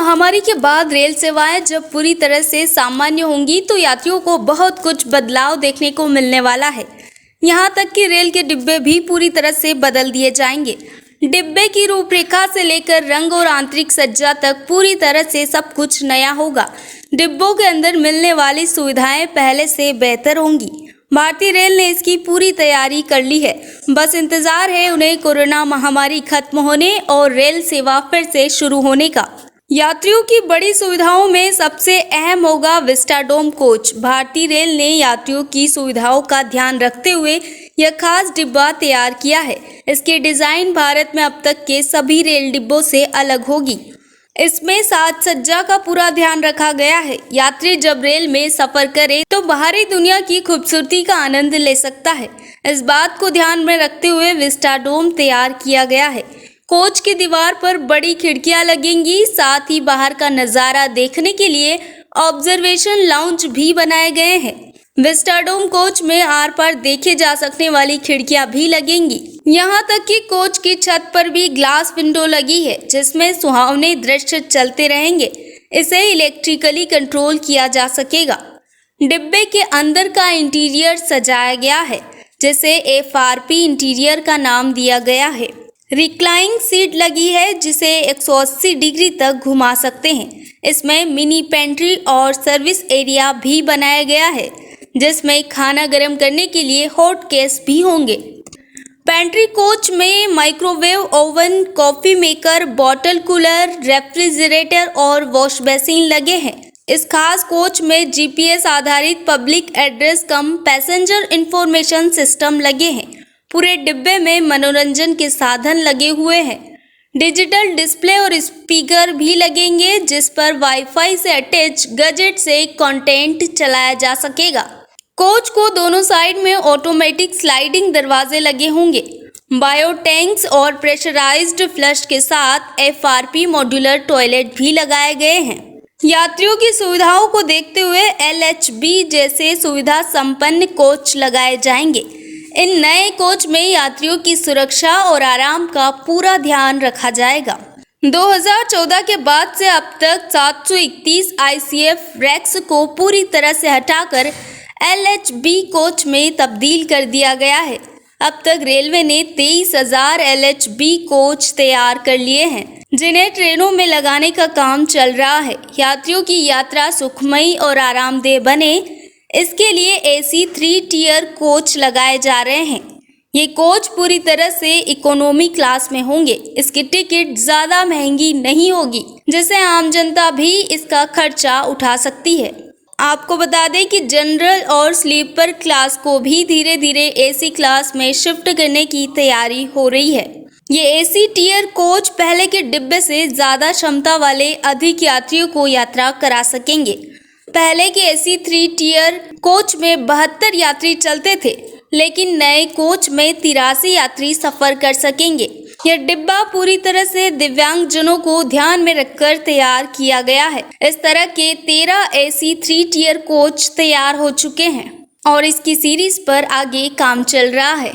महामारी के बाद रेल सेवाएं जब पूरी तरह से सामान्य होंगी तो यात्रियों को बहुत कुछ बदलाव देखने को मिलने वाला है। यहाँ तक कि रेल के डिब्बे भी पूरी तरह से बदल दिए जाएंगे। डिब्बे की रूपरेखा से लेकर रंग और आंतरिक सज्जा तक पूरी तरह से सब कुछ नया होगा। डिब्बों के अंदर मिलने वाली सुविधाएं पहले से बेहतर होंगी। भारतीय रेल ने इसकी पूरी तैयारी कर ली है। बस इंतजार है उन्हें कोरोना महामारी खत्म होने और रेल सेवा फिर से शुरू होने का। यात्रियों की बड़ी सुविधाओं में सबसे अहम होगा विस्टाडोम कोच। भारतीय रेल ने यात्रियों की सुविधाओं का ध्यान रखते हुए यह खास डिब्बा तैयार किया है। इसकी डिजाइन भारत में अब तक के सभी रेल डिब्बों से अलग होगी। इसमें साज सज्जा का पूरा ध्यान रखा गया है। यात्री जब रेल में सफर करे तो बाहरी दुनिया की खूबसूरती का आनंद ले सकता है। इस बात को ध्यान में रखते हुए विस्टाडोम तैयार किया गया है। कोच की दीवार पर बड़ी खिड़कियां लगेंगी। साथ ही बाहर का नजारा देखने के लिए ऑब्जर्वेशन लाउंज भी बनाए गए हैं। विस्टाडोम कोच में आर पार देखे जा सकने वाली खिड़कियां भी लगेंगी। यहाँ तक कि कोच की छत पर भी ग्लास विंडो लगी है, जिसमें सुहावने दृश्य चलते रहेंगे। इसे इलेक्ट्रिकली कंट्रोल किया जा सकेगा। डिब्बे के अंदर का इंटीरियर सजाया गया है, जिसे FRP इंटीरियर का नाम दिया गया है। रिक्लाइनिंग सीट लगी है, जिसे 180 डिग्री तक घुमा सकते हैं। इसमें मिनी पेंट्री और सर्विस एरिया भी बनाया गया है, जिसमें खाना गर्म करने के लिए हॉट केस भी होंगे। पेंट्री कोच में microwave oven, coffee maker, bottle cooler, refrigerator और वॉश बेसिन लगे हैं। इस खास कोच में GPS आधारित पब्लिक एड्रेस कम पैसेंजर इंफॉर्मेशन सिस्टम लगे हैं। पूरे डिब्बे में मनोरंजन के साधन लगे हुए हैं। डिजिटल डिस्प्ले और स्पीकर भी लगेंगे, जिस पर वाईफाई से अटैच गैजेट से कंटेंट चलाया जा सकेगा। कोच को दोनों साइड में ऑटोमेटिक स्लाइडिंग दरवाजे लगे होंगे। बायो टैंक्स और प्रेशराइज्ड फ्लश के साथ FRP मॉड्यूलर टॉयलेट भी लगाए गए हैं। यात्रियों की सुविधाओं को देखते हुए LHB जैसे सुविधा संपन्न कोच लगाए जाएंगे। इन नए कोच में यात्रियों की सुरक्षा और आराम का पूरा ध्यान रखा जाएगा। 2014 के बाद से अब तक 731 ICF रैक्स को पूरी तरह से हटाकर LHB कोच में तब्दील कर दिया गया है। अब तक रेलवे ने 23,000 LHB कोच तैयार कर लिए हैं, जिन्हें ट्रेनों में लगाने का काम चल रहा है। यात्रियों की यात्रा सुखमयी और आरामदेह बने, इसके लिए AC 3 टियर कोच लगाए जा रहे हैं। ये कोच पूरी तरह से इकोनॉमी क्लास में होंगे। इसकी टिकट ज़्यादा महंगी नहीं होगी, जिससे आम जनता भी इसका खर्चा उठा सकती है। आपको बता दें कि जनरल और स्लीपर क्लास को भी धीरे धीरे AC क्लास में शिफ्ट करने की तैयारी हो रही है। ये AC टियर कोच पहले के डिब्बे से ज़्यादा क्षमता वाले अधिक यात्रियों को यात्रा करा सकेंगे। पहले के AC 3 टियर कोच में 72 यात्री चलते थे, लेकिन नए कोच में 83 यात्री सफर कर सकेंगे। यह डिब्बा पूरी तरह से दिव्यांगजनों को ध्यान में रखकर तैयार किया गया है। इस तरह के 13 AC 3 टियर कोच तैयार हो चुके हैं और इसकी सीरीज पर आगे काम चल रहा है।